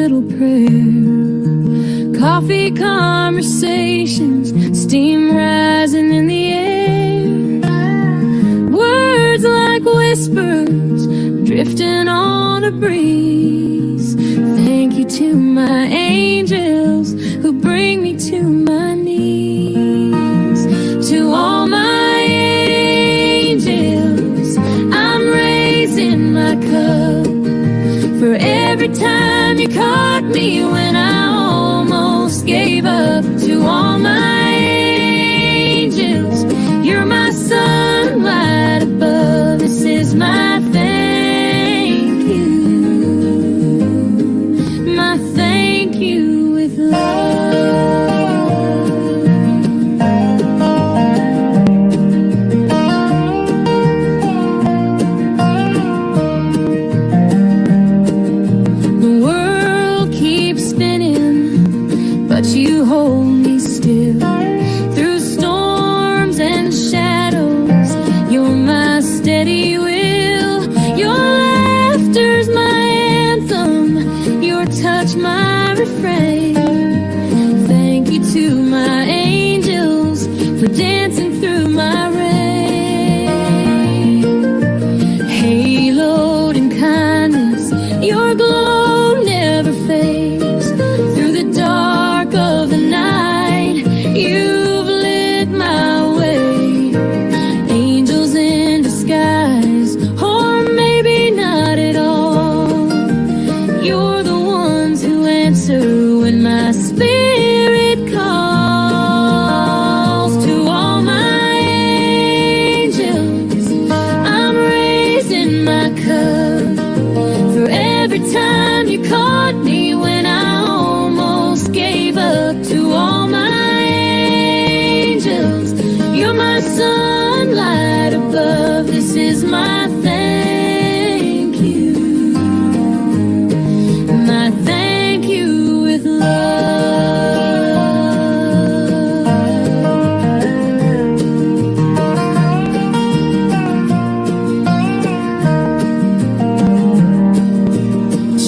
little prayer. Coffee conversations, steam rising in the air. Words like whispers, drifting on a breeze. Thank you to my angels who bring me to my knees. To all my angels, I'm raising my cup. For every time you caught me when I almost gave up. To all my angels, you're my sunlight above. This is my thank you. My thank you with love. You hold me still through storms and shadows. You're my steady will. Your laughter's my anthem. Your touch my refrain. Thank you to my angels for dancing through my rain. Haloed in kindness, your glow never fades. Through the dark of the night, you've lit my way. Angels in disguise, or maybe not at all. You're the ones who answer when my spirit calls. To all my angels, I'm raising my cup. For every time you caught me when I almost gave up. To all my angels, you're my sunlight above. This is my thank you. My thank you with love.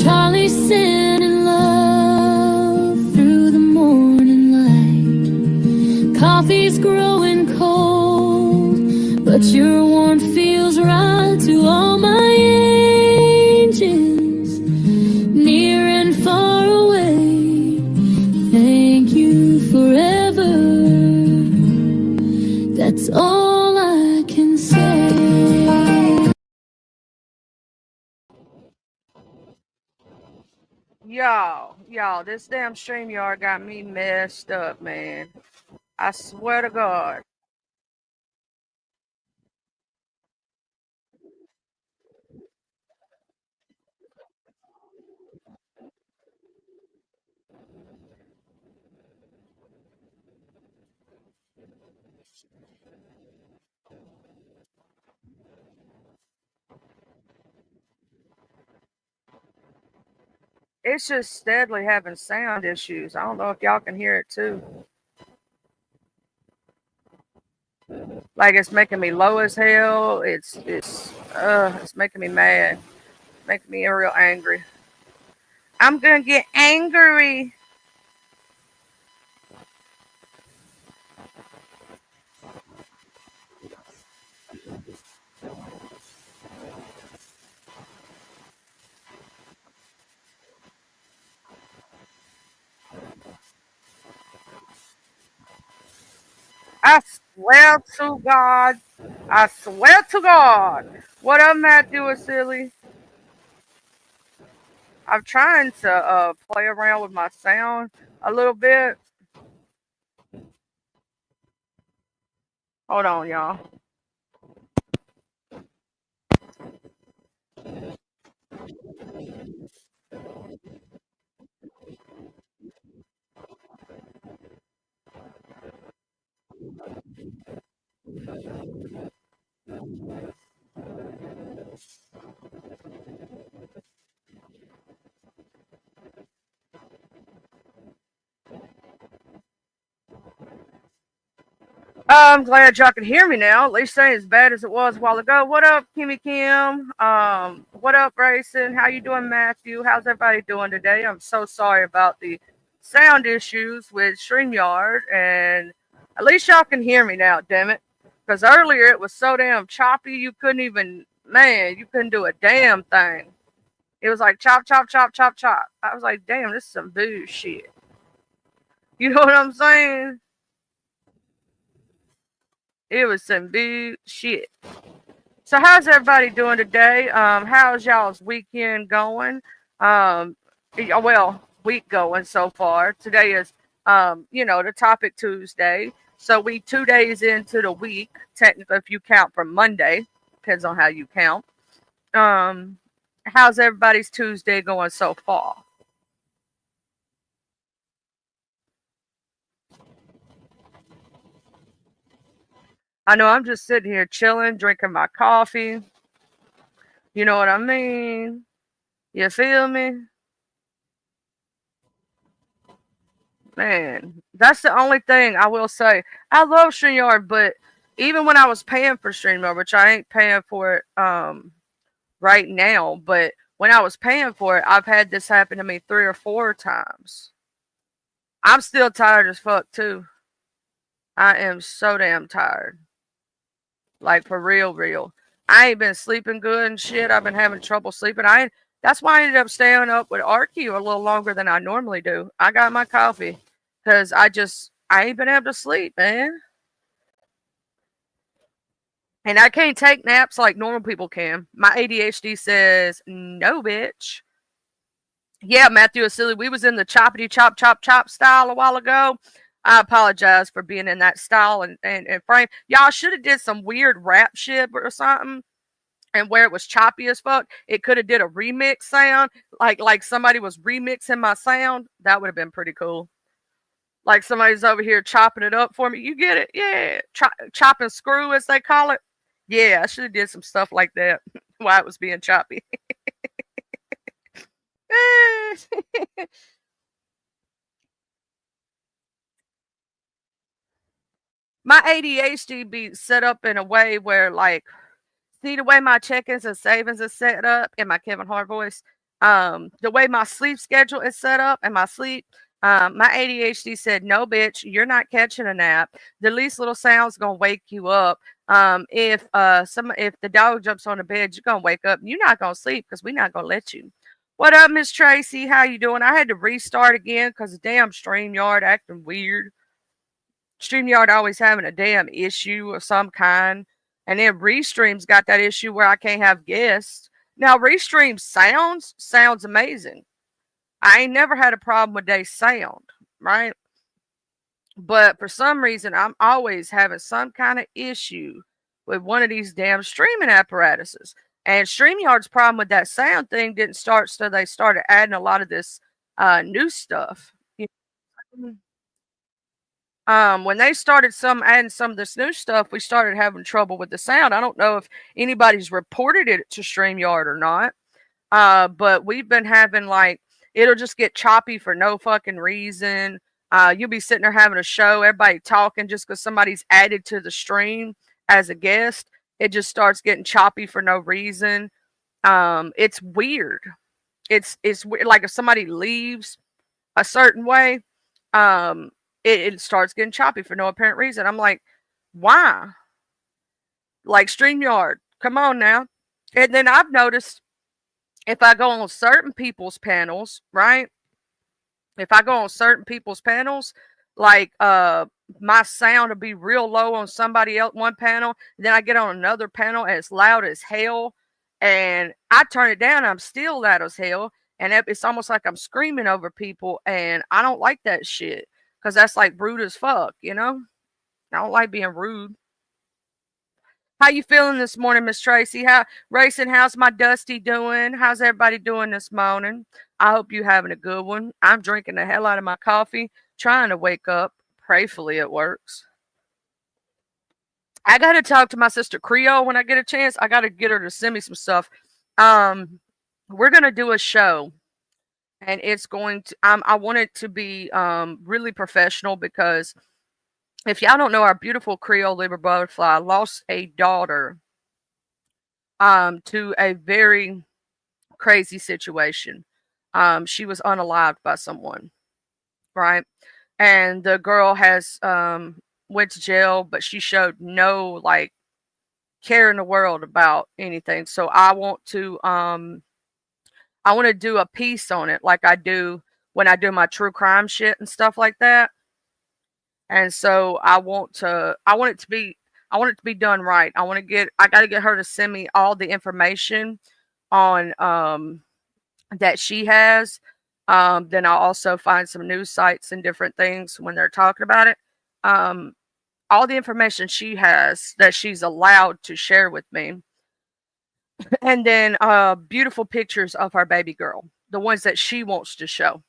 Charlie sending love through the morning light. Coffee's growing cold, but your warmth feels right. To all my angels, near and far away, thank you forever. That's all I can say. Y'all, this damn StreamYard got me messed up, man. I swear to God. It's just steadily having sound issues. I don't know if y'all can hear it too. Like it's making me low as hell. It's making me mad. Making me real angry. I'm gonna get angry. I swear to God. I swear to God. What up, Matthew is silly? I'm trying to play around with my sound a little bit. Hold on, y'all. I'm glad y'all can hear me now. At least ain't as bad as it was a while ago. What up, Kimmy Kim? What up, Grayson? How you doing, Matthew? How's everybody doing today? I'm so sorry about the sound issues with StreamYard, and at least y'all can hear me now, damn it. Because earlier it was so damn choppy, you couldn't even, man, you couldn't do a damn thing. It was like chop, chop, chop, chop, chop. I was like, damn, this is some bullshit. You know what I'm saying? It was some bullshit. So how's everybody doing today? How's y'all's weekend going? Week going so far. Today is, the topic Tuesday. So we 2 days into the week, technically, if you count from Monday. Depends on how you count. How's everybody's Tuesday going so far? I know I'm just sitting here chilling, drinking my coffee. You know what I mean? You feel me? Man, that's the only thing I will say. I love StreamYard, but even when I was paying for StreamYard, which I ain't paying for it right now, but when I was paying for it, I've had this happen to me 3 or 4 times. I'm still tired as fuck too. I am so damn tired. Like for real, real. I ain't been sleeping good and shit. I've been having trouble sleeping. That's why I ended up staying up with RQ a little longer than I normally do. I got my coffee because I ain't been able to sleep, man. And I can't take naps like normal people can. My ADHD says, no, bitch. Yeah, Matthew is silly. We was in the choppity chop chop chop style a while ago. I apologize for being in that style and frame. Y'all should have did some weird rap shit or something. And where it was choppy as fuck, it could have did a remix sound, like somebody was remixing my sound. That would have been pretty cool. Like somebody's over here chopping it up for me. You get it? Yeah, chop and screw as they call it. Yeah, I should have did some stuff like that while it was being choppy. My ADHD be set up in a way where, like, see the way my check-ins and savings is set up in my Kevin Hart voice. The way my sleep schedule is set up and my sleep. My ADHD said, "No, bitch, you're not catching a nap. The least little sound's gonna wake you up. If the dog jumps on the bed, you're gonna wake up. You're not gonna sleep because we're not gonna let you." What up, Miss Tracy? How you doing? I had to restart again because the damn StreamYard acting weird. StreamYard always having a damn issue of some kind. And then Restream's got that issue where I can't have guests. Now Restream sounds amazing. I ain't never had a problem with their sound, right? But for some reason I'm always having some kind of issue with one of these damn streaming apparatuses. And StreamYard's problem with that sound thing didn't start so they started adding a lot of this new stuff. When they started adding some of this new stuff, we started having trouble with the sound. I don't know if anybody's reported it to StreamYard or not. But we've been having like it'll just get choppy for no fucking reason. You'll be sitting there having a show, everybody talking just because somebody's added to the stream as a guest. It just starts getting choppy for no reason. It's weird. It's weird. Like if somebody leaves a certain way, um, it starts getting choppy for no apparent reason. I'm like, why? Like StreamYard, come on now. And then I've noticed if I go on certain people's panels, right? If I go on certain people's panels, like my sound will be real low on somebody else one panel, then I get on another panel and it's loud as hell. And I turn it down, I'm still loud as hell. And it's almost like I'm screaming over people, and I don't like that shit. Because that's like rude as fuck, you know? I don't like being rude. How you feeling this morning, Miss Tracy? How's my Dusty doing? How's everybody doing this morning? I hope you having a good one. I'm drinking the hell out of my coffee, trying to wake up. Prayfully it works. I gotta talk to my sister Creole when I get a chance. I gotta get her to send me some stuff. We're gonna do a show, and it's going to. I want it to be really professional because if y'all don't know, our beautiful Creole Libra butterfly lost a daughter to a very crazy situation. She was unalived by someone, right? And the girl has went to jail, but she showed no like care in the world about anything. So I want to do a piece on it like I do when I do my true crime shit and stuff like that. And so I want it to be done right. I got to get her to send me all the information on that she has. Then I'll also find some news sites and different things when they're talking about it. Um, all the information she has that she's allowed to share with me. And then beautiful pictures of our baby girl, the ones that she wants to show.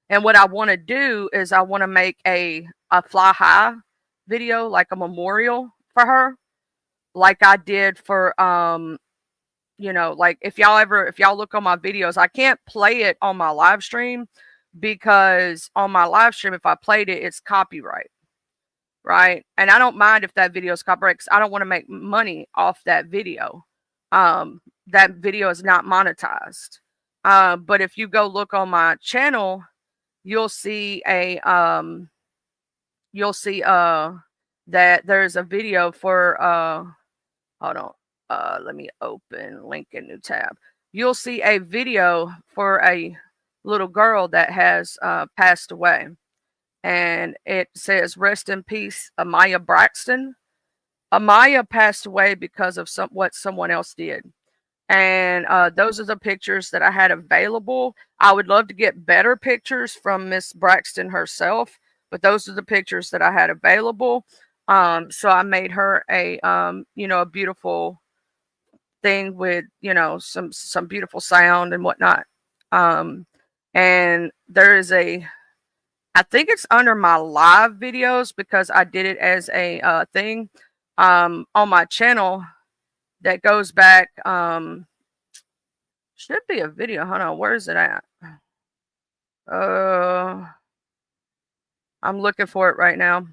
And what I want to do is I want to make a fly high video, like a memorial for her, like I did for like if y'all look on my videos, I can't play it on my live stream because on my live stream if I played it, it's copyright, right? And I don't mind if that video is copyright because I don't want to make money off that video. That video is not monetized. But if you go look on my channel, you'll see that there's a video for hold on. Let me open link in new tab. You'll see a video for a little girl that has passed away. And it says, rest in peace, Amaya Braxton. Amaya passed away because of what someone else did. And those are the pictures that I had available. I would love to get better pictures from Miss Braxton herself, but those are the pictures that I had available. So I made her a beautiful thing with some beautiful sound and whatnot. And there is I think it's under my live videos because I did it as a thing on my channel that goes back. Should be a video. Hold on, where is it at? I'm looking for it right now.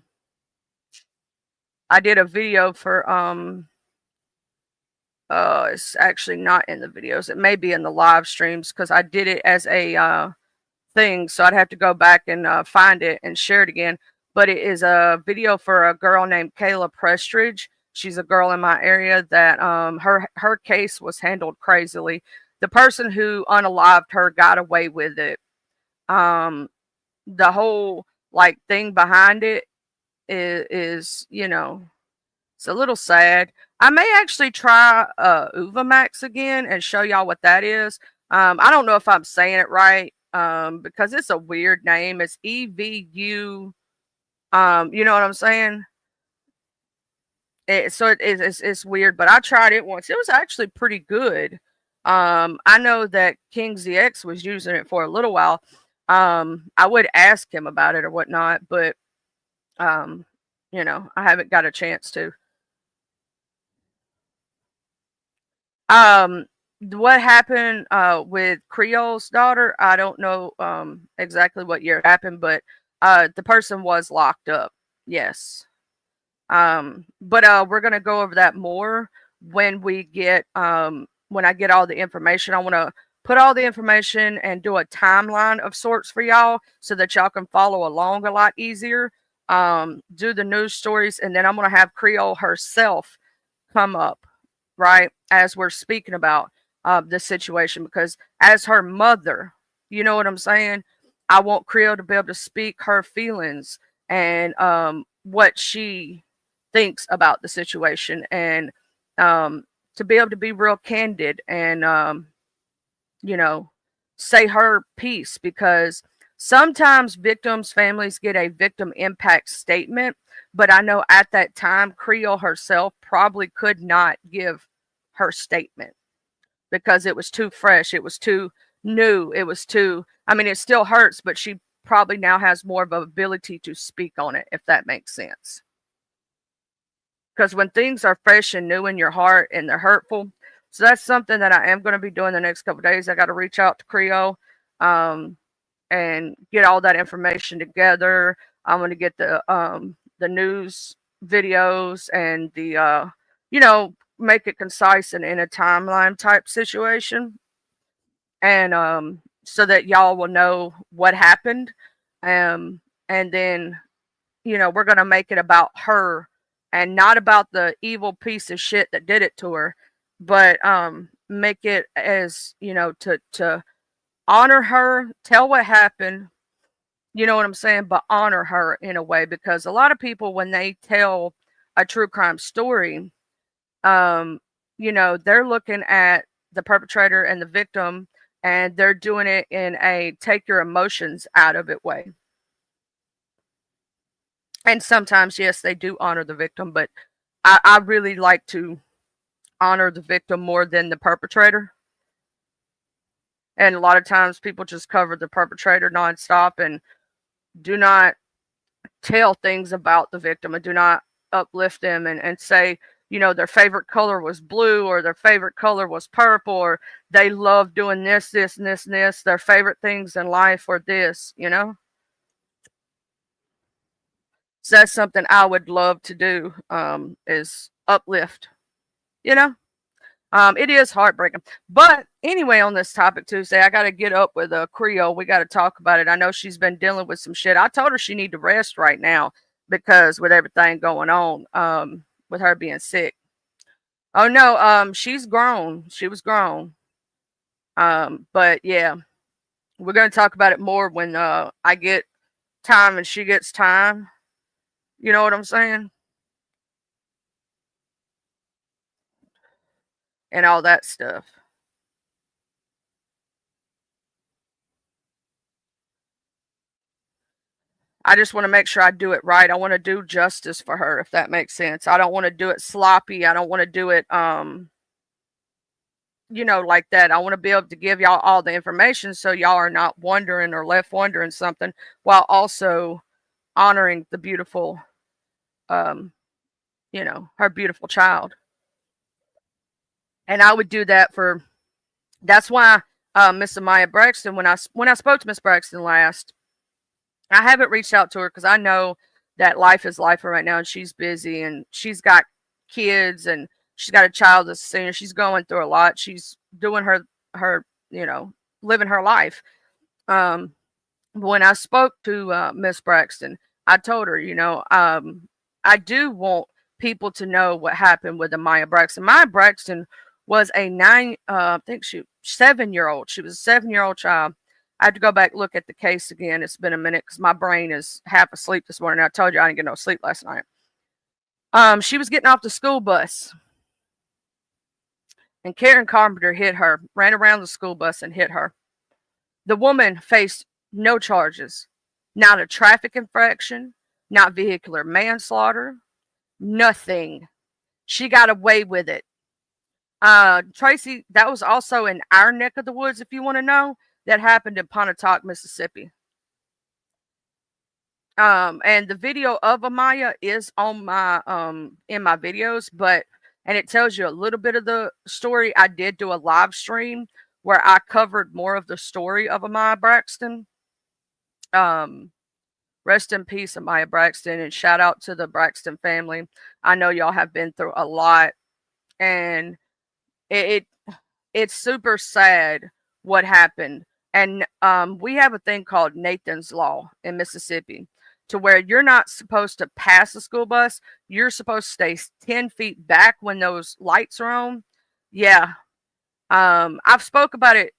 I did a video for it's actually not in the videos. It may be in the live streams because I did it as a thing, so I'd have to go back and find it and share it again. But it is a video for a girl named Kayla Prestridge. She's a girl in my area that her case was handled crazily. The person who unalived her got away with it. The whole like thing behind it is it's a little sad. I may actually try Uvamax again and show y'all what that is. I don't know if I'm saying it right because it's a weird name. It's EVU. You know what I'm saying? It's weird, but I tried it once. It was actually pretty good. I know that King ZX was using it for a little while. I would ask him about it or whatnot, but I haven't got a chance to. What happened with Creole's daughter, I don't know exactly what year it happened, but the person was locked up. Yes. But we're gonna go over that more when we get when I get all the information. I want to put all the information and do a timeline of sorts for y'all so that y'all can follow along a lot easier. Do the news stories, and then I'm gonna have Creole herself come up, right, as we're speaking about the situation, because as her mother, you know what I'm saying, I want Creole to be able to speak her feelings and what she thinks about the situation, and to be able to be real candid and say her piece, because sometimes victims' families get a victim impact statement, but I know at that time Creole herself probably could not give her statement because it was too fresh, it was too new, it was too, I mean, it still hurts, but she probably now has more of an ability to speak on it, if that makes sense. Because when things are fresh and new in your heart and they're hurtful, so that's something that I am going to be doing the next couple of days. I got to reach out to Creole and get all that information together. I'm going to get the news videos and the make it concise and in a timeline type situation. and so that y'all will know what happened. And then, we're going to make it about her and not about the evil piece of shit that did it to her, but make it as, to honor her, tell what happened, you know what I'm saying, but honor her in a way, because a lot of people, when they tell a true crime story, um, they're looking at the perpetrator and the victim, and they're doing it in a take your emotions out of it way. And sometimes, yes, they do honor the victim, but I really like to honor the victim more than the perpetrator. And a lot of times people just cover the perpetrator nonstop and do not tell things about the victim and do not uplift them and say, their favorite color was blue, or their favorite color was purple, or they love doing this, this, and this, and this. Their favorite things in life were this, So that's something I would love to do, is uplift, you know? It is heartbreaking. But anyway, on this topic Tuesday, I got to get up with Creole. We got to talk about it. I know she's been dealing with some shit. I told her she need to rest right now because with everything going on, with her being sick. Oh no, she's grown. She was grown. But yeah, we're gonna talk about it more when I get time and she gets time. You know what I'm saying? And all that stuff. I just want to make sure I do it right. I want to do justice for her, if that makes sense. I don't want to do it sloppy. I don't want to do it like that. I want to be able to give y'all all the information so y'all are not wondering or left wondering something, while also honoring the beautiful her beautiful child. And I would do that for that's why Miss Amaya Braxton, when I spoke to Miss Braxton last, I haven't reached out to her because I know that life is life right now and she's busy and she's got kids and she's got a child that's a senior. She's going through a lot. She's doing her living her life. When I spoke to Miss Braxton, I told her, I do want people to know what happened with Amaya Braxton. Amaya Braxton was a 7-year-old. She was a 7-year-old child. I had to go back look at the case again. It's been a minute because my brain is half asleep this morning. I told you I didn't get no sleep last night. She was getting off the school bus, and Karen Carpenter hit her, ran around the school bus and hit her. The woman faced no charges, not a traffic infraction, not vehicular manslaughter, nothing. She got away with it. Tracy, that was also in our neck of the woods, if you want to know. That happened in Pontotoc, Mississippi. And the video of Amaya is on my in my videos, and it tells you a little bit of the story. I did do a live stream where I covered more of the story of Amaya Braxton. Rest in peace, Amaya Braxton, and shout out to the Braxton family. I know y'all have been through a lot, and it's super sad what happened. And we have a thing called Nathan's Law in Mississippi, to where you're not supposed to pass a school bus. You're supposed to stay 10 feet back when those lights are on. Yeah. I've spoke about it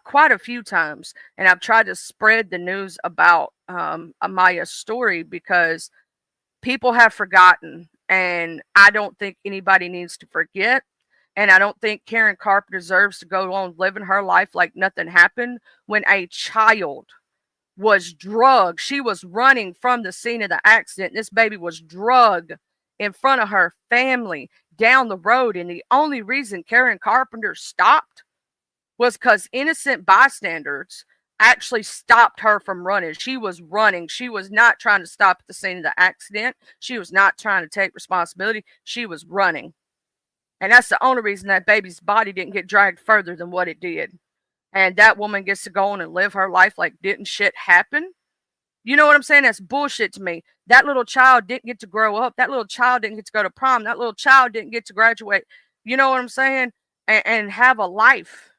quite a few times, and I've tried to spread the news about Amaya's story because people have forgotten, and I don't think anybody needs to forget. And I don't think Karen Carpenter deserves to go on living her life like nothing happened when a child was drugged. She was running from the scene of the accident. This baby was drugged in front of her family down the road. And the only reason Karen Carpenter stopped was because innocent bystanders actually stopped her from running. She was running. She was not trying to stop at the scene of the accident. She was not trying to take responsibility. She was running. And that's the only reason that baby's body didn't get dragged further than what it did. And that woman gets to go on and live her life like didn't shit happen. You know what I'm saying? That's bullshit to me. That little child didn't get to grow up. That little child didn't get to go to prom. That little child didn't get to graduate. You know what I'm saying? And have a life.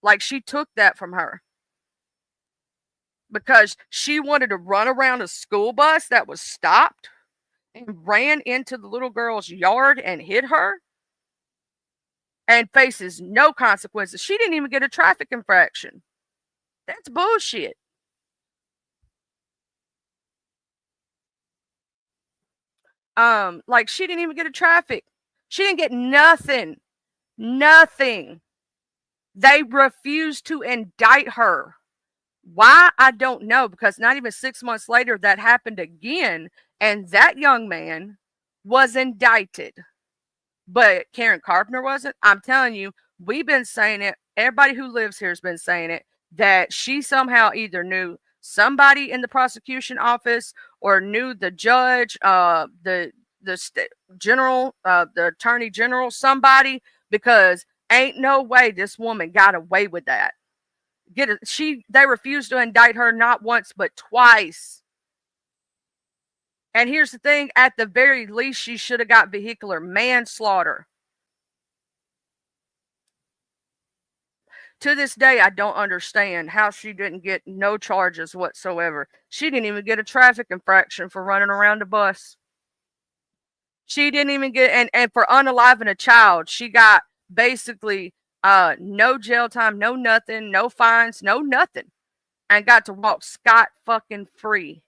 Like she took that from her because she wanted to run around a school bus that was stopped and ran into the little girl's yard and hit her and faces no consequences. She didn't even get a traffic infraction. That's bullshit. Like she didn't even get a traffic. She didn't get nothing. Nothing. They refused to indict her. Why? I don't know, because not even 6 months later, that happened again, and that young man was indicted. But Karen Carpenter wasn't. I'm telling you, we've been saying it. Everybody who lives here has been saying it, that she somehow either knew somebody in the prosecution office or knew the judge, general, the attorney general, somebody, because ain't no way this woman got away with that. They refused to indict her not once but twice. And here's the thing, at the very least, she should have got vehicular manslaughter. To this day, I don't understand how she didn't get no charges whatsoever. She didn't even get a traffic infraction for running around the bus. She didn't even get, and for unaliving a child, she got basically no jail time, no nothing, no fines, no nothing, and got to walk scot fucking free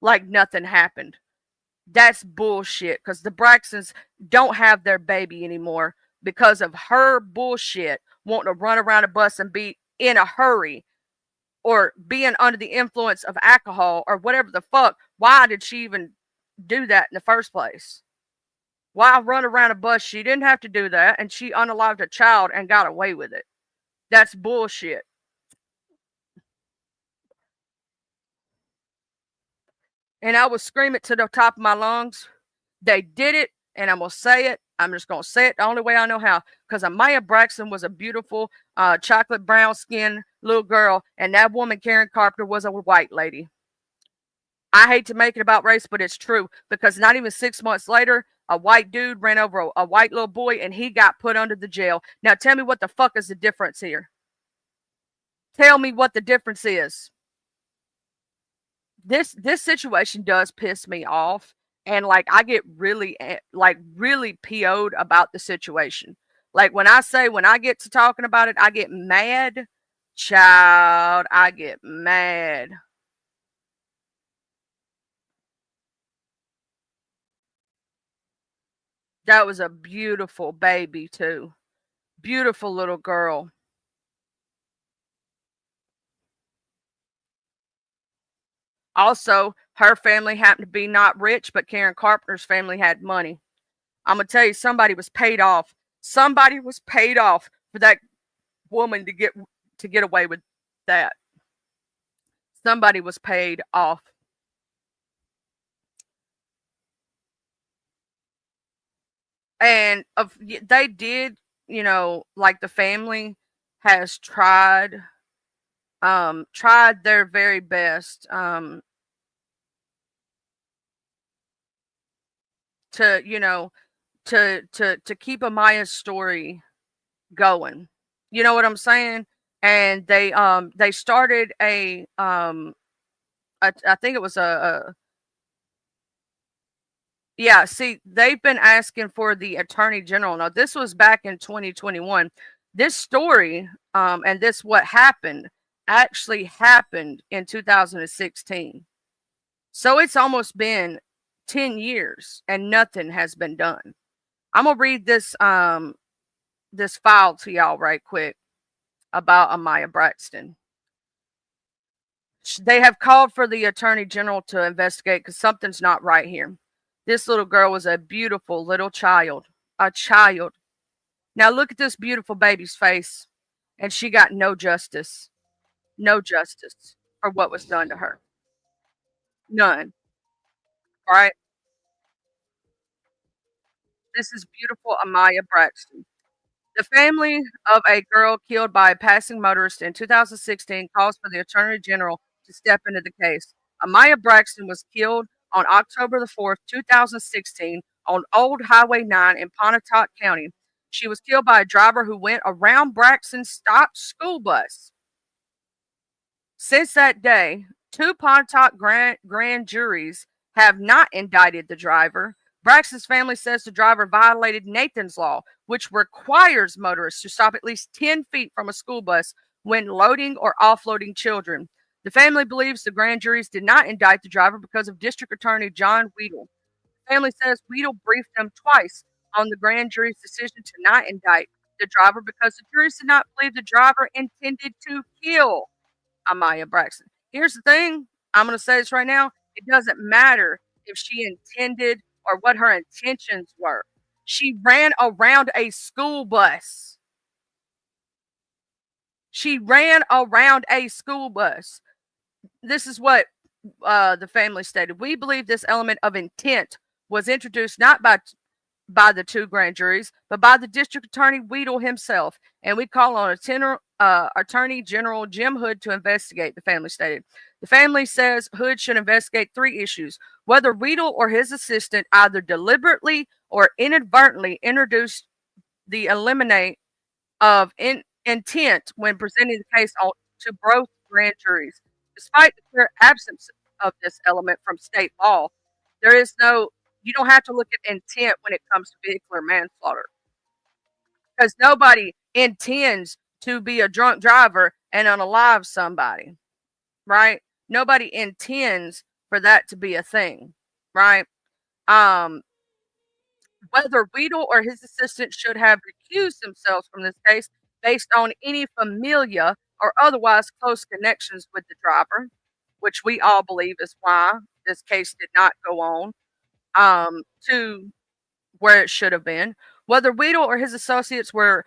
like nothing happened. That's bullshit, because the Braxtons don't have their baby anymore because of her bullshit wanting to run around a bus and be in a hurry or being under the influence of alcohol or whatever the fuck. Why did she even do that in the first place? Why run around a bus? She didn't have to do that, and she unalived a child and got away with it. That's bullshit. And I was screaming to the top of my lungs. They did it, and I'm going to say it. I'm just going to say it the only way I know how. Because Amaya Braxton was a beautiful chocolate brown skin little girl, and that woman, Karen Carpenter, was a white lady. I hate to make it about race, but it's true. Because not even 6 months later, a white dude ran over a white little boy, and he got put under the jail. Now tell me what the fuck is the difference here. Tell me what the difference is. This situation does piss me off, and like I get really really PO'd about the situation. Like when I get to talking about it, I get mad. Child, I get mad. That was a beautiful baby too. Beautiful little girl. Also, her family happened to be not rich, but Karen Carpenter's family had money. I'm gonna tell you, somebody was paid off. Somebody was paid off for that woman to get away with that. Somebody was paid off. And they did, like the family has tried their very best to, to keep Amaya's story going. You know what I'm saying? And they started I think it was yeah, see, they've been asking for the attorney general. Now, this was back in 2021. This story, and this what happened actually happened in 2016. So it's almost been 10 years and nothing has been done. I'm gonna read this file to y'all right quick about Amaya Braxton. They have called for the attorney general to investigate because something's not right here. This little girl was a beautiful little child. A child. Now look at this beautiful baby's face. And she got no justice. No justice for what was done to her. None. All right. This is beautiful Amaya Braxton. The family of a girl killed by a passing motorist in 2016 calls for the Attorney General to step into the case. Amaya Braxton was killed on October the 4th, 2016, on Old Highway 9 in Pontotoc County. She was killed by a driver who went around Braxton's stopped school bus. Since that day, two Pontotoc grand juries have not indicted the driver. Braxton's family says the driver violated Nathan's Law, which requires motorists to stop at least 10 feet from a school bus when loading or offloading children. The family believes the grand juries did not indict the driver because of District Attorney John Weedle. The family says Weedle briefed them twice on the grand jury's decision to not indict the driver because the juries did not believe the driver intended to kill Amaya Braxton. Here's the thing. I'm going to say this right now. It doesn't matter if she intended or what her intentions were. She ran around a school bus. She ran around a school bus. This is what the family stated. We believe this element of intent was introduced not by the two grand juries, but by the district attorney Weedle himself, and we call on Attorney General Jim Hood to investigate, the family stated. The family says Hood should investigate three issues: whether Weedle or his assistant either deliberately or inadvertently introduced the eliminate of intent when presenting the case to both grand juries. Despite the clear absence of this element from state law, you don't have to look at intent when it comes to vehicular manslaughter, because nobody intends to be a drunk driver and unalive somebody, right? Nobody intends for that to be a thing, right? Whether Weedle or his assistant should have recused themselves from this case based on any familia or otherwise close connections with the driver, which we all believe is why this case did not go on to where it should have been. Whether Weedle or his associates were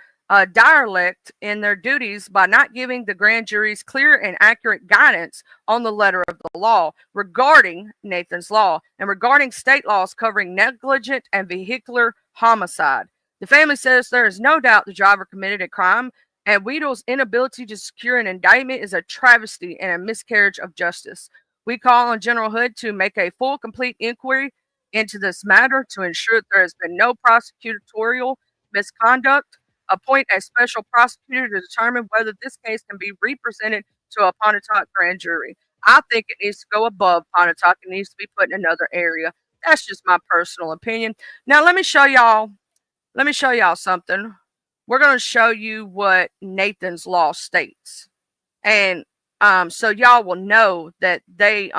derelict in their duties by not giving the grand juries clear and accurate guidance on the letter of the law regarding Nathan's Law and regarding state laws covering negligent and vehicular homicide. The family says there is no doubt the driver committed a crime, and Weedle's inability to secure an indictment is a travesty and a miscarriage of justice. We call on General Hood to make a full, complete inquiry into this matter to ensure that there has been no prosecutorial misconduct, appoint a special prosecutor to determine whether this case can be represented to a Pontotoc grand jury. I think it needs to go above Pontotoc. It needs to be put in another area. That's just my personal opinion. Now let me show y'all something. We're going to show you what Nathan's Law states. And so y'all will know that they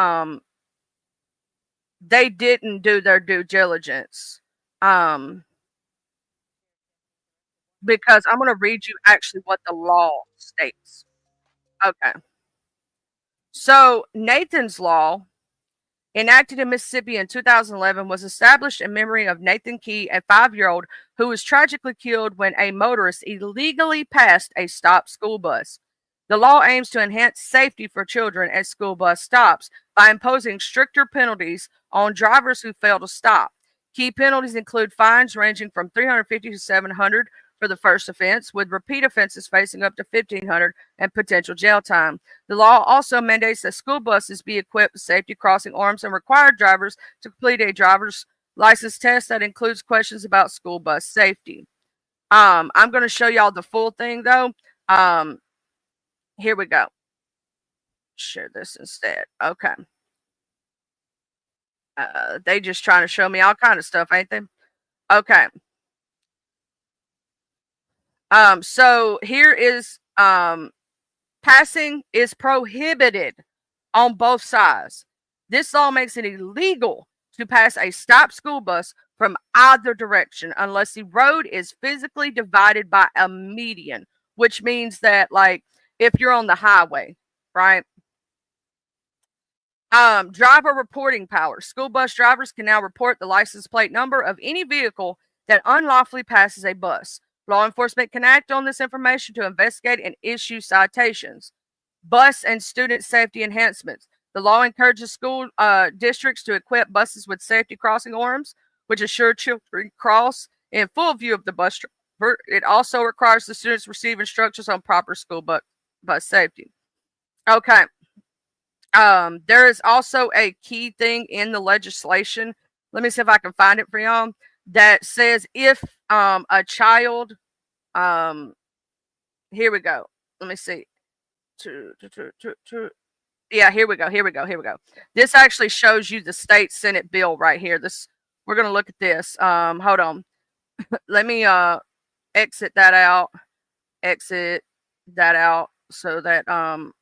didn't do their due diligence. Because I'm going to read you actually what the law states. Okay. So Nathan's Law, enacted in Mississippi in 2011, was established in memory of Nathan Key, a 5-year-old who was tragically killed when a motorist illegally passed a stopped school bus. The law aims to enhance safety for children at school bus stops by imposing stricter penalties on drivers who fail to stop. Key penalties include fines ranging from $350 to $700 for the first offense, with repeat offenses facing up to $1,500 and potential jail time. The law also mandates that school buses be equipped with safety crossing arms and require drivers to complete a driver's license test that includes questions about school bus safety. I'm going to show y'all the full thing though. Here we go. Share this instead. Okay. They just trying to show me all kind of stuff, ain't they? Okay. So here is passing is prohibited on both sides. This law makes it illegal to pass a stopped school bus from either direction unless the road is physically divided by a median, which means that, like, if you're on the highway, right? Driver reporting power. School bus drivers can now report the license plate number of any vehicle that unlawfully passes a bus. Law enforcement can act on this information to investigate and issue citations. Bus and student safety enhancements. The law encourages school districts to equip buses with safety crossing arms, which assure children cross in full view of the bus driver. It also requires the students receive instructions on proper school bus safety. Okay. There is also a key thing in the legislation. Let me see if I can find it for y'all. that says if a child, here we go. Let me see. Yeah, here we go. Here we go. Here we go. This actually shows you the state Senate bill right here. This, we're gonna look at this. Hold on. Let me exit that out. Exit that out so that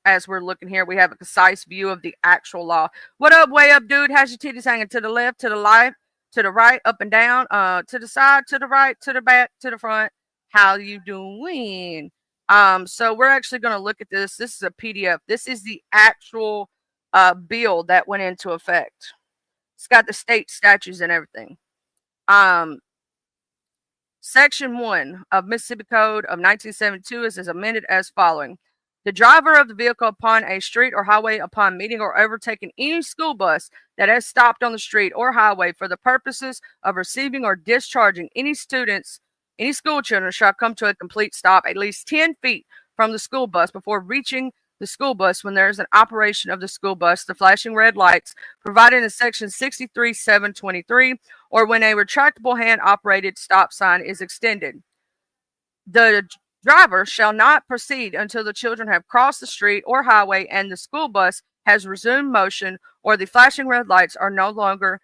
as we're looking here, we have a concise view of the actual law. What up, way up, dude? How's your titties hanging? To the left, to the left, to the right, up and down, to the side, to the right, to the back, to the front. How you doing? So we're actually going to look at this. This is a PDF. This is the actual bill that went into effect. It's got the state statutes and everything. Section 1 of Mississippi Code of 1972 is amended as following. The driver of the vehicle upon a street or highway upon meeting or overtaking any school bus that has stopped on the street or highway for the purposes of receiving or discharging any students, any school children shall come to a complete stop at least 10 feet from the school bus before reaching the school bus when there is an operation of the school bus, the flashing red lights provided in section 63.723, or when a retractable hand operated stop sign is extended. The driver shall not proceed until the children have crossed the street or highway and the school bus has resumed motion or the flashing red lights are no longer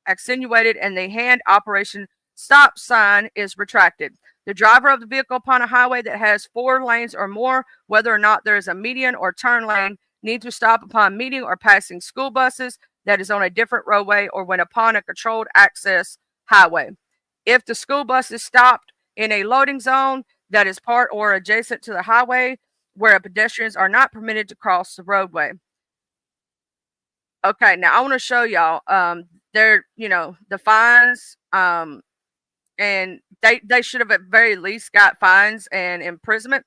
accentuated and the hand operation stop sign is retracted. The driver of the vehicle upon a highway that has 4 lanes or more, whether or not there is a median or turn lane, need to stop upon meeting or passing school buses that is on a different roadway or when upon a controlled access highway. If the school bus is stopped in a loading zone that is part or adjacent to the highway where pedestrians are not permitted to cross the roadway. Okay, now I want to show y'all the fines, and they should have at very least got fines and imprisonment.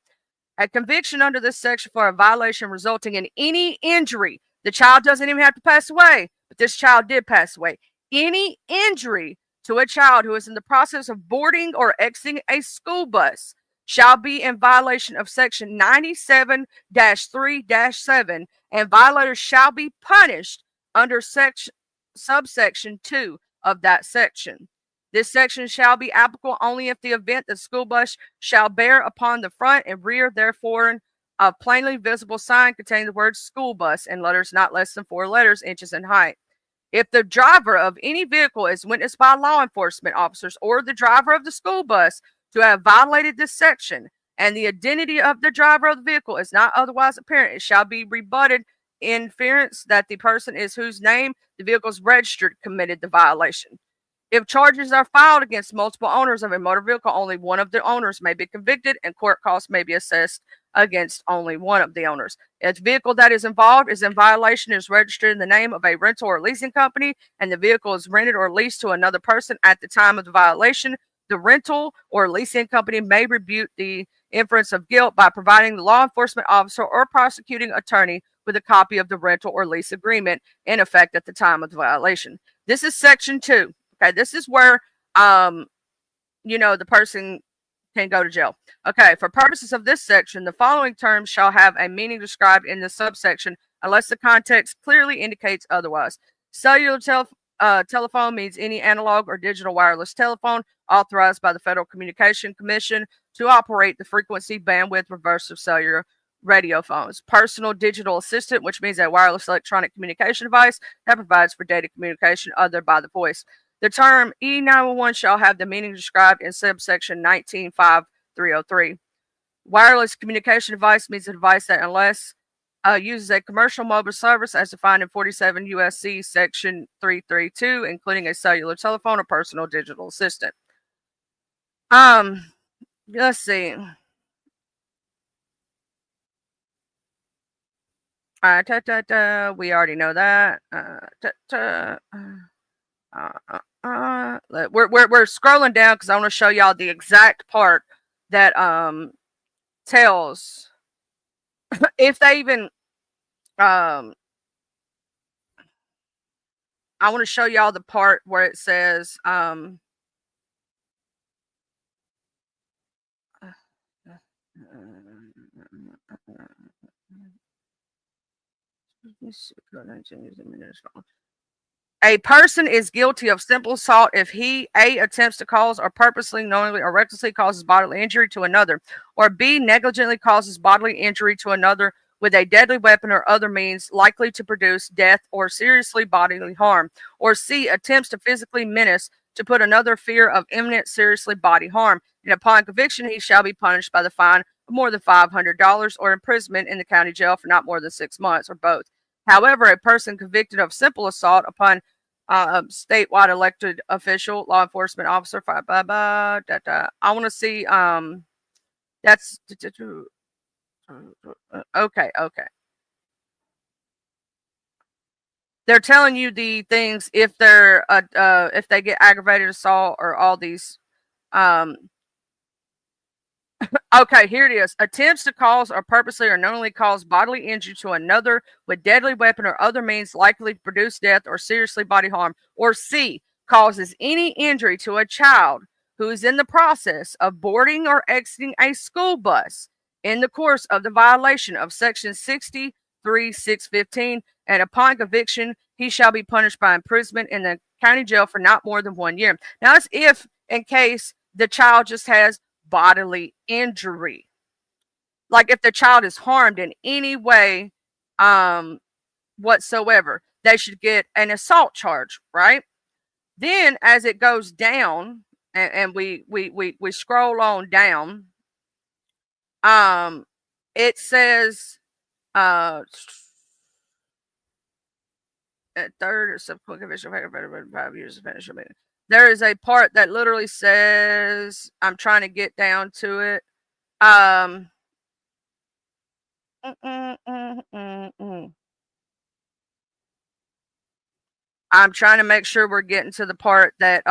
A conviction under this section for a violation resulting in any injury, the child doesn't even have to pass away, but this child did pass away. Any injury to a child who is in the process of boarding or exiting a school bus shall be in violation of section 97-3-7, and violators shall be punished under subsection 2 of that section. This section shall be applicable only if the event the school bus shall bear upon the front and rear therefore a plainly visible sign containing the word school bus in letters not less than 4 inches in height. If the driver of any vehicle is witnessed by law enforcement officers or the driver of the school bus to have violated this section, and the identity of the driver of the vehicle is not otherwise apparent, it shall be rebutted inference that the person is whose name the vehicle is registered committed the violation. If charges are filed against multiple owners of a motor vehicle, only one of the owners may be convicted and court costs may be assessed against only one of the owners. If the vehicle that is involved is in violation is registered in the name of a rental or leasing company and the vehicle is rented or leased to another person at the time of the violation, the rental or leasing company may rebut the inference of guilt by providing the law enforcement officer or prosecuting attorney with a copy of the rental or lease agreement in effect at the time of the violation. This is section 2. Okay, this is where the person can go to jail. Okay, for purposes of this section, the following terms shall have a meaning described in the subsection unless the context clearly indicates otherwise. Cellular telephone means any analog or digital wireless telephone authorized by the Federal Communication Commission to operate the frequency bandwidth reverse of cellular radio phones. Personal digital assistant, which means a wireless electronic communication device that provides for data communication other by the voice. The term E911 shall have the meaning described in subsection 19.5.303. Wireless communication device means a device that unless uses a commercial mobile service as defined in 47 U.S.C. section 332, including a cellular telephone or personal digital assistant. Let's see. We already know that. We're scrolling down because I want to show y'all the exact part that tells if they even I want to show y'all the part where it says A person is guilty of simple assault if he A attempts to cause or purposely, knowingly, or recklessly causes bodily injury to another, or B negligently causes bodily injury to another with a deadly weapon or other means likely to produce death or seriously bodily harm, or C attempts to physically menace to put another fear of imminent seriously bodily harm, and upon conviction he shall be punished by the fine of more than $500 or imprisonment in the county jail for not more than 6 months, or both. However, a person convicted of simple assault upon statewide elected official, law enforcement officer, blah, blah, da, da. I want to see. That's okay. Okay, they're telling you the things if they get aggravated assault or all these. Um, Okay, here it is. Attempts to cause or purposely or knowingly cause bodily injury to another with deadly weapon or other means likely to produce death or seriously body harm. Or C, causes any injury to a child who is in the process of boarding or exiting a school bus in the course of the violation of Section 63(615), and upon conviction, he shall be punished by imprisonment in the county jail for not more than 1 year. Now, that's if, in case the child just has bodily injury. Like if the child is harmed in any way whatsoever, they should get an assault charge, right? Then as it goes down and we scroll on down, it says at third or subsequent conviction for 5 years of punishment. There is a part that literally says, I'm trying to get down to it. Um, I'm trying to make sure we're getting to the part that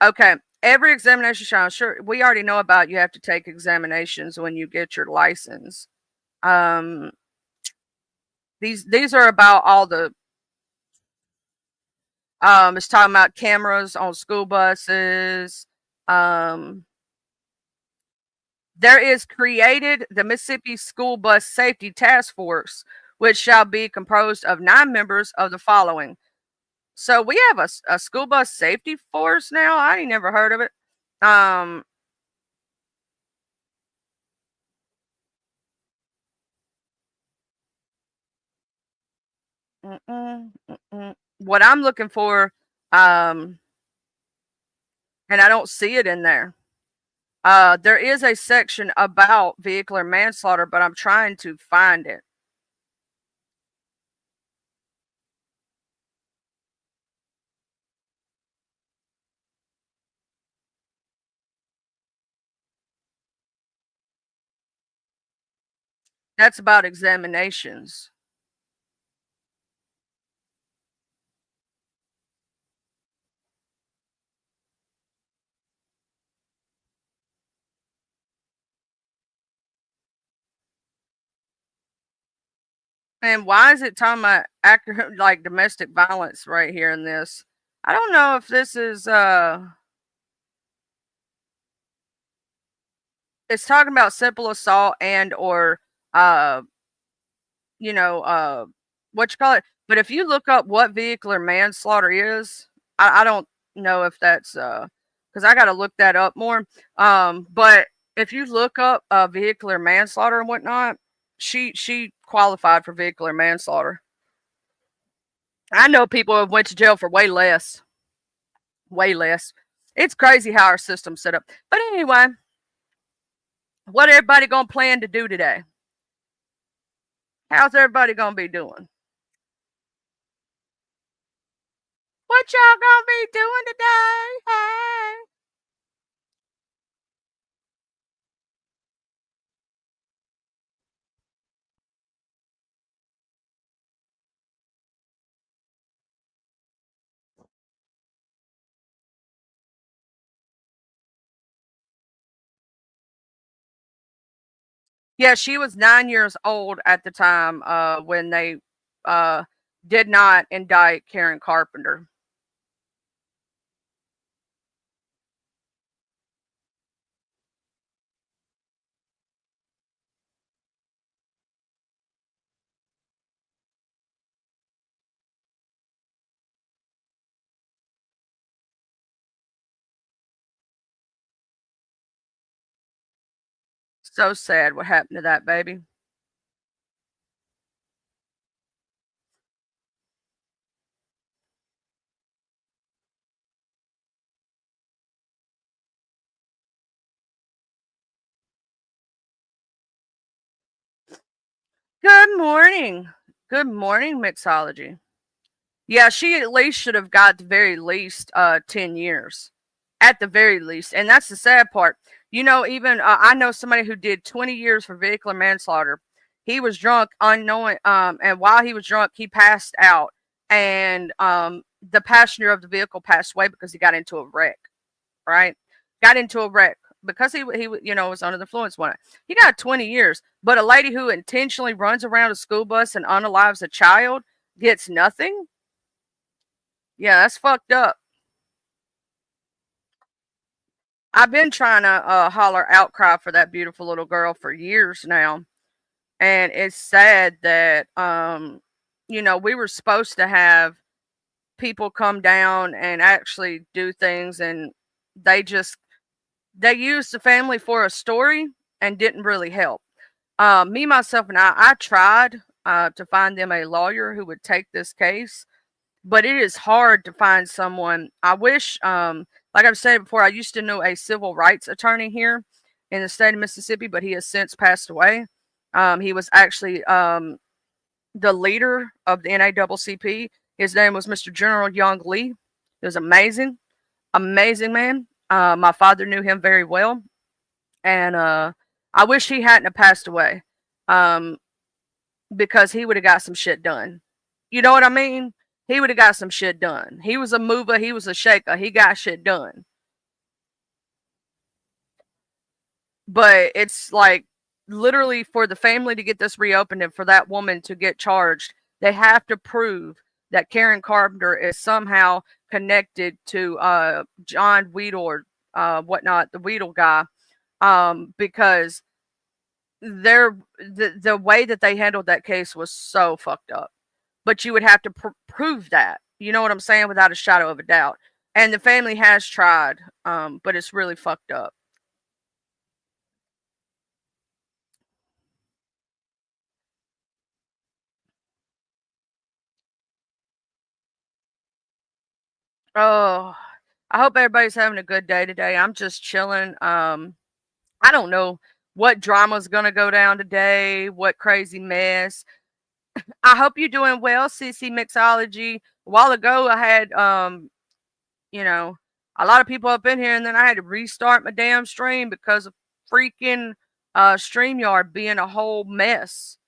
okay, every examination shall sure we already know about you have to take examinations when you get your license. Um these are about all the it's talking about cameras on school buses. Um there is created the Mississippi School Bus Safety Task Force, which shall be composed of 9 members of the following. So we have a school bus safety force now. I ain't never heard of it. Um, what I'm looking for, um, and I don't see it in there. There is a section about vehicular manslaughter, but I'm trying to find it. That's about examinations. And why is it talking about accurate like domestic violence right here in this? I don't know if this is it's talking about simple assault and or uh you know what you call it. But if you look up what vehicular manslaughter is, I don't know if that's because I got to look that up more. But if you look up vehicular manslaughter and whatnot, she qualified for vehicular manslaughter. I know people have went to jail for way less, way less. It's crazy how our system's set up. But anyway, what everybody gonna plan to do today? How's everybody gonna be doing? What y'all gonna be doing today? Hey. Yeah, she was 9 years old at the time when they uh, did not indict Karen Carpenter. so sad what happened to that baby. Good morning. Good morning, mixology. Yeah, she at least should have got the very least 10 years. At the very least. And that's the sad part. You know, even I know somebody who did 20 years for vehicular manslaughter. He was drunk, unknowing, and while he was drunk, he passed out, and the passenger of the vehicle passed away because he got into a wreck. Right? Got into a wreck because he was under the influence one. He got 20 years, but a lady who intentionally runs around a school bus and unalives a child gets nothing. Yeah, that's fucked up. I've been trying to holler outcry for that beautiful little girl for years now, and it's sad that we were supposed to have people come down and actually do things, and they just they used the family for a story and didn't really help. Me, myself, and I tried to find them a lawyer who would take this case, but it is hard to find someone. I wish, like I've said before, I used to know a civil rights attorney here in the state of Mississippi, but he has since passed away. He was actually the leader of the NAACP. His name was Mr. General Young Lee. He was amazing, amazing man. My father knew him very well, and I wish he hadn't have passed away, um, because he would have got some shit done. You know what I mean? He would have got some shit done. He was a mover. He was a shaker. He got shit done. But it's like literally for the family to get this reopened and for that woman to get charged, they have to prove that Karen Carpenter is somehow connected to John Weedle or whatnot, the Weedle guy, because the way that they handled that case was so fucked up. But you would have to prove that. You know what I'm saying? Without a shadow of a doubt. And the family has tried, but it's really fucked up. Oh, I hope everybody's having a good day today. I'm just chilling. I don't know what drama's gonna go down today, what crazy mess. I hope you're doing well, CC Mixology. A while ago I had you know, a lot of people up in here, and then I had to restart my damn stream because of freaking StreamYard being a whole mess.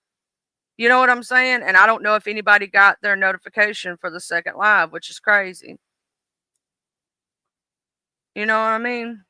You know what I'm saying? And I don't know if anybody got their notification for the second live, which is crazy. You know what I mean?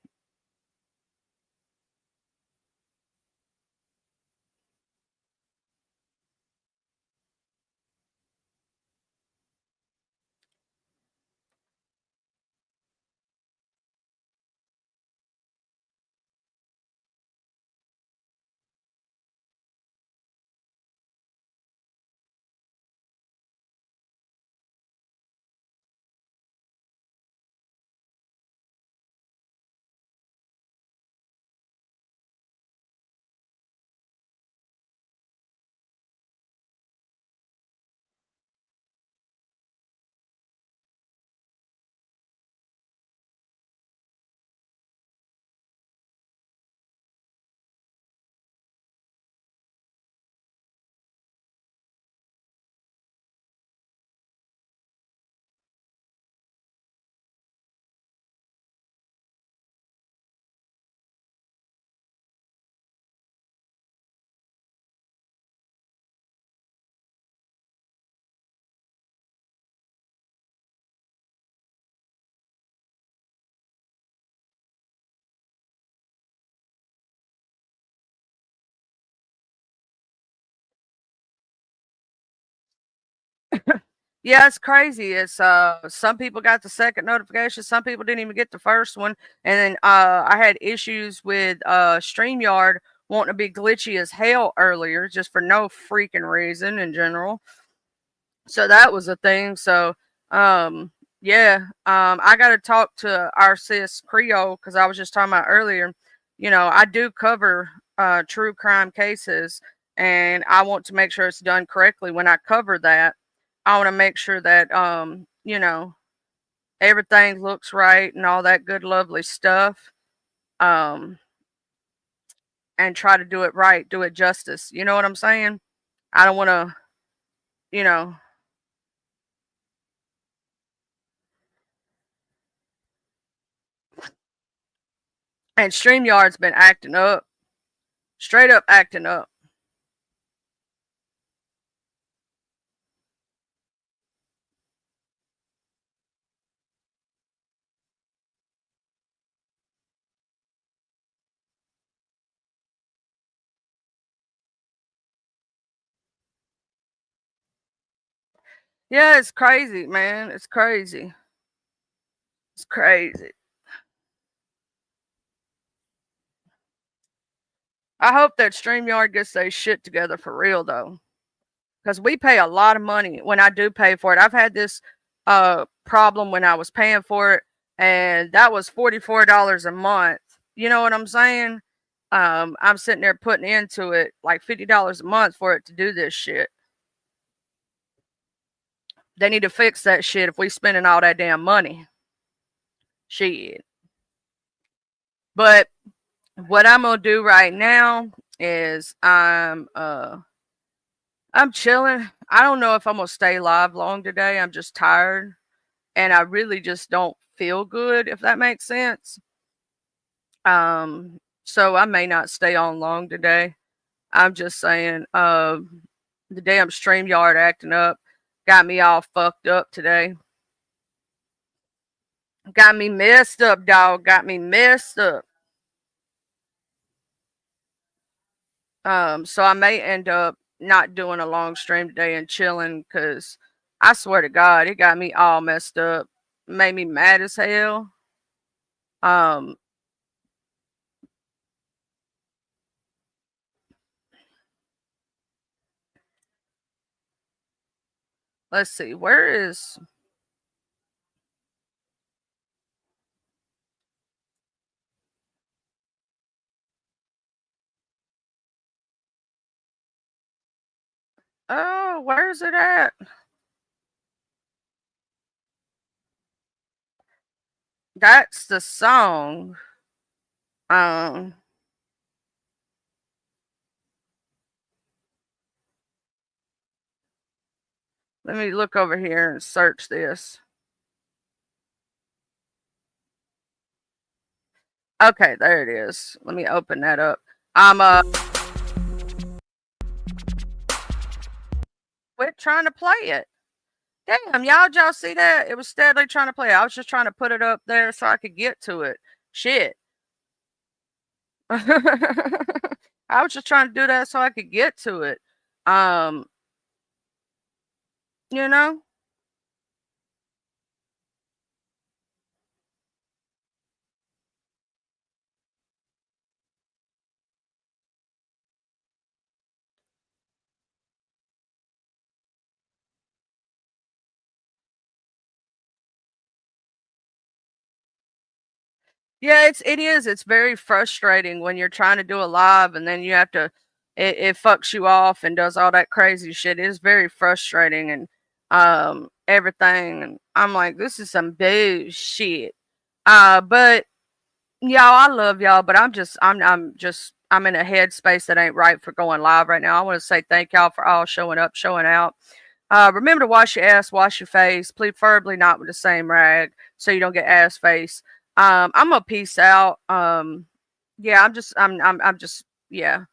Yeah, it's crazy. It's some people got the second notification, some people didn't even get the first one. And then I had issues with StreamYard wanting to be glitchy as hell earlier, just for no freaking reason in general. So that was a thing. So yeah, I gotta talk to our sis Creole because I was just talking about earlier. You know, I do cover true crime cases, and I want to make sure it's done correctly. When I cover that, I want to make sure that you know, everything looks right and all that good lovely stuff. Um and try to do it right, do it justice. You know what I'm saying? I don't want to, you know, and StreamYard's been acting up, straight up acting up. Yeah, it's crazy, man. It's crazy. It's crazy. I hope that StreamYard gets their shit together for real, though, because we pay a lot of money when I do pay for it. I've had this problem when I was paying for it, and that was $44 a month. You know what I'm saying? I'm sitting there putting into it like $50 a month for it to do this shit. They need to fix that shit if we spending all that damn money. Shit. But what I'm gonna do right now is I'm chilling. I don't know if I'm gonna stay live long today. I'm just tired, and I really just don't feel good, if that makes sense. So I may not stay on long today. I'm just saying, the damn StreamYard acting up got me all fucked up today. Got me messed up, dog. Got me messed up. So I may end up not doing a long stream today and chilling, because I swear to God, it got me all messed up. Made me mad as hell. Let's see, where is... Oh, where's it at? That's the song. Let me look over here and search this. Okay, there it is. Let me open that up. Quit trying to play it. Damn, y'all see that? It was steadily trying to play it. I was just trying to put it up there so I could get to it. Shit. I was just trying to do that so I could get to it. You know? Yeah, it is. It's very frustrating when you're trying to do a live and then you have to, it fucks you off and does all that crazy shit. It is very frustrating, and everything. And I'm like, this is some bullshit. But y'all, I love y'all, but I'm in a headspace that ain't right for going live right now. I want to say thank y'all for all showing up, showing out. Remember to wash your ass, wash your face, preferably not with the same rag so you don't get ass face. I'm gonna peace out. Yeah, I'm just, yeah.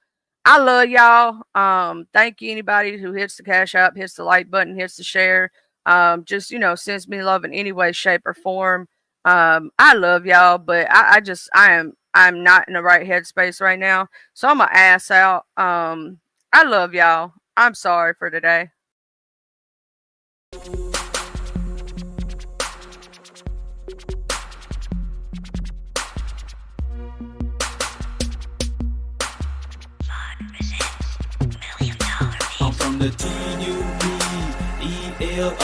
I love y'all. Thank you anybody who hits the cash app, hits the like button, hits the share. Just, sends me love in any way, shape, or form. I love y'all, but I'm not in the right headspace right now. So I'm gonna ass out. I love y'all. I'm sorry for today. I'm from the TUP, ELO.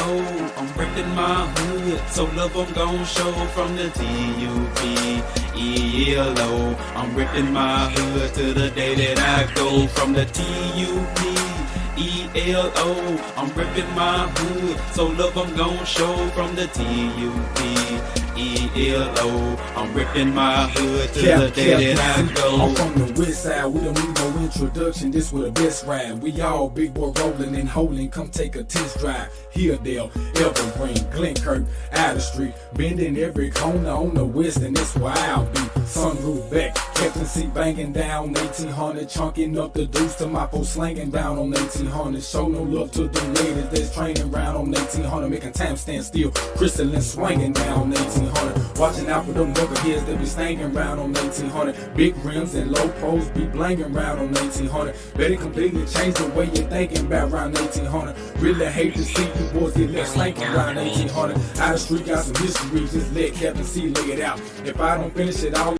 I'm reppin' my hood, so love I'm gon' show from the TUP, ELO. I'm ripping my hood to the day that I go. From the TUP, ELO. I'm ripping my hood, so love I'm gon' show. From the TUP, ELO. I'm ripping my hood to the day that I go. I'm from the west side, we don't need no introduction, this was the best ride. We all big boy rolling and holding, come take a test drive. Hilldale, Evergreen, Glenkirk, Outer Street, bending every corner on the west, and that's where I'll be. Sunroof back, Captain C banging down 1800, chunking up the deuce to my folks slanging down on 1800. Show no love to the ladies that's training round on 1800, making time stand still, crystalline swinging down on 1800. Watching out for them knuckleheads that be staying round on 1800. Big rims and low pros be blanging round on 1800. Better completely change the way you're thinking about round 1800. Really hate to see you boys get left slanking around 1800. Out the street got some history, just let Captain C lay it out. If I don't finish it all